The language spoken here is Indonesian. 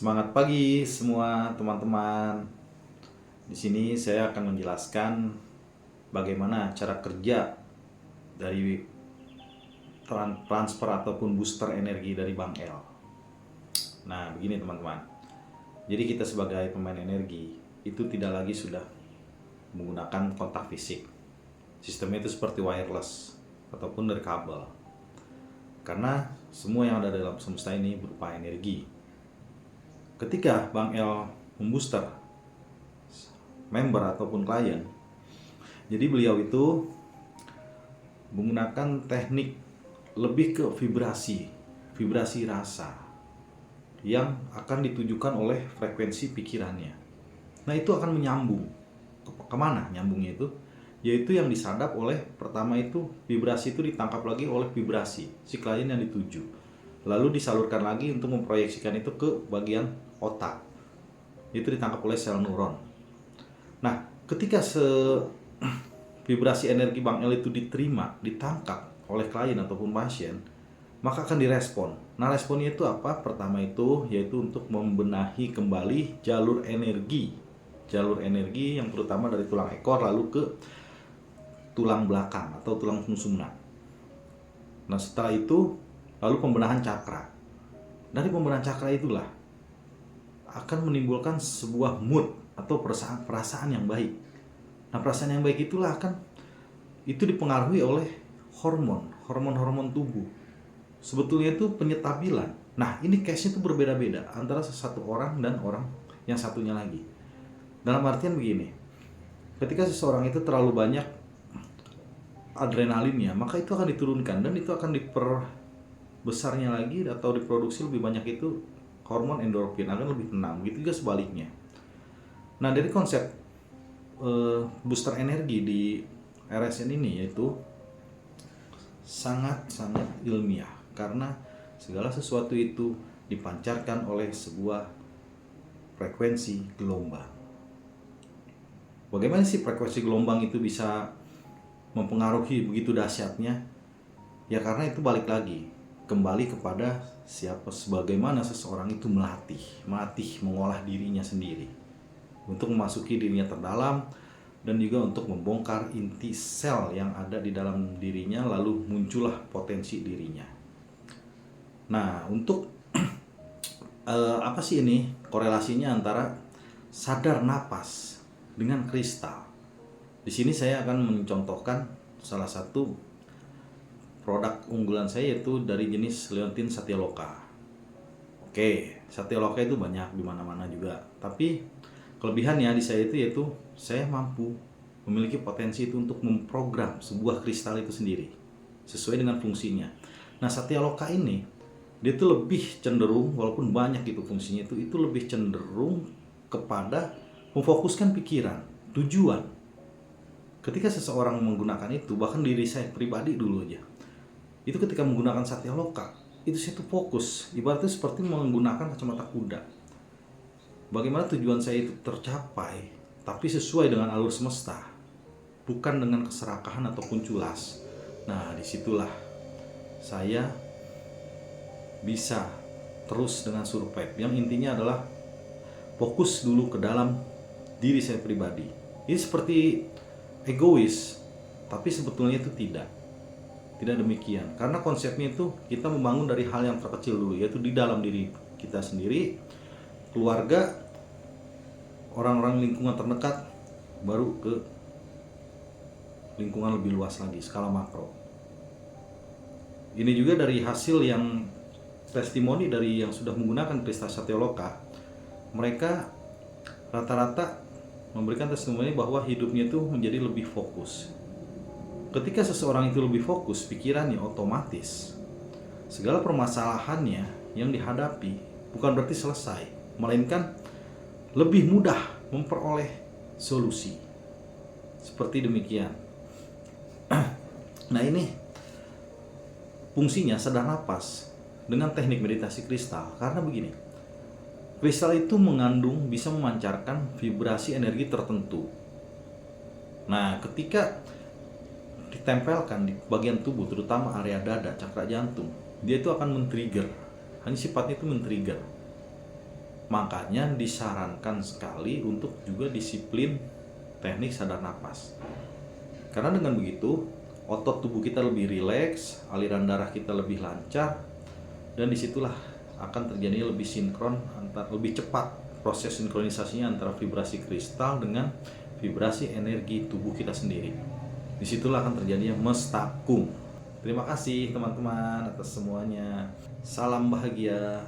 Semangat pagi semua teman-teman. Di sini saya akan menjelaskan bagaimana cara kerja dari transfer ataupun booster energi dari Bank L. Nah, begini teman-teman. Jadi kita sebagai pemain energi itu tidak lagi sudah menggunakan kontak fisik. Sistemnya itu seperti wireless ataupun dari kabel. Karena semua yang ada dalam semesta ini berupa energi. Ketika Bank L membooster member ataupun klien, jadi beliau itu menggunakan teknik lebih ke vibrasi rasa yang akan ditujukan oleh frekuensi pikirannya. Nah, itu akan menyambung kemana nyambungnya itu? Yaitu yang disadap oleh, pertama itu vibrasi itu ditangkap lagi oleh vibrasi si klien yang dituju, lalu disalurkan lagi untuk memproyeksikan itu ke bagian otak, itu ditangkap oleh sel neuron. Nah, ketika vibrasi energi Bank L itu diterima, ditangkap oleh klien ataupun pasien, maka akan direspon. Nah, responnya itu apa? Pertama itu yaitu untuk membenahi kembali jalur energi yang terutama dari tulang ekor lalu ke tulang belakang atau tulang sumsumna. Nah, setelah itu lalu pembenahan cakra. Dari pembenahan cakra itulah akan menimbulkan sebuah mood atau perasaan yang baik. Nah, perasaan yang baik itulah itu dipengaruhi oleh hormon tubuh. Sebetulnya itu penyetabilan. Nah, ini case-nya itu berbeda-beda antara satu orang dan orang yang satunya lagi. Dalam artian begini, ketika seseorang itu terlalu banyak adrenalinnya, maka itu akan diturunkan dan itu akan diperbesarnya lagi atau diproduksi lebih banyak itu hormon endorfin, akan lebih tenang. Begitu juga sebaliknya. Nah, dari konsep booster energi di RSN ini yaitu sangat-sangat ilmiah, karena segala sesuatu itu dipancarkan oleh sebuah frekuensi gelombang. Bagaimana sih frekuensi gelombang itu bisa mempengaruhi begitu dahsyatnya? Ya karena itu balik lagi kembali kepada sebagaimana seseorang itu melatih mengolah dirinya sendiri untuk memasuki dirinya terdalam dan juga untuk membongkar inti sel yang ada di dalam dirinya, lalu muncullah potensi dirinya. Nah, untuk apa sih ini korelasinya antara sadar napas dengan kristal? Di sini saya akan mencontohkan salah satu produk unggulan saya yaitu dari jenis Leontin Satyaloka. Oke, Satyaloka itu banyak di mana-mana juga. Tapi kelebihannya di saya itu yaitu saya mampu memiliki potensi itu untuk memprogram sebuah kristal itu sendiri sesuai dengan fungsinya. Nah, Satyaloka ini dia itu lebih cenderung, walaupun banyak itu fungsinya itu lebih cenderung kepada memfokuskan pikiran, tujuan. Ketika seseorang menggunakan itu, bahkan diri saya pribadi dulu aja, itu ketika menggunakan Satyaloka, itu saya tuh fokus, ibaratnya seperti menggunakan kacamata kuda. Bagaimana tujuan saya itu tercapai, tapi sesuai dengan alur semesta, bukan dengan keserakahan ataupun culas. Nah, disitulah saya bisa terus dengan survive, yang intinya adalah fokus dulu ke dalam diri saya pribadi. Ini seperti egois, tapi sebetulnya itu tidak demikian, karena konsepnya itu kita membangun dari hal yang terkecil dulu, yaitu di dalam diri kita sendiri, keluarga, orang-orang lingkungan terdekat, baru ke lingkungan lebih luas lagi, skala makro. Ini juga dari hasil yang testimoni dari yang sudah menggunakan kristal Satyaloka, mereka rata-rata memberikan testimoni bahwa hidupnya itu menjadi lebih fokus. Ketika seseorang itu lebih fokus, pikirannya otomatis segala permasalahannya yang dihadapi bukan berarti selesai, melainkan lebih mudah memperoleh solusi. Seperti demikian. Nah, ini fungsinya sadar napas dengan teknik meditasi kristal. Karena begini, kristal itu bisa memancarkan vibrasi energi tertentu. Nah, ketika ditempelkan di bagian tubuh, terutama area dada, cakra jantung, dia itu akan men-trigger. Hanya sifatnya itu men-trigger. Makanya disarankan sekali untuk juga disiplin teknik sadar napas. Karena dengan begitu otot tubuh kita lebih rileks, aliran darah kita lebih lancar, dan disitulah akan terjadi lebih sinkron, lebih cepat proses sinkronisasinya antara vibrasi kristal dengan vibrasi energi tubuh kita sendiri. Disitulah akan terjadinya mestakum. Terima kasih teman-teman atas semuanya. Salam bahagia.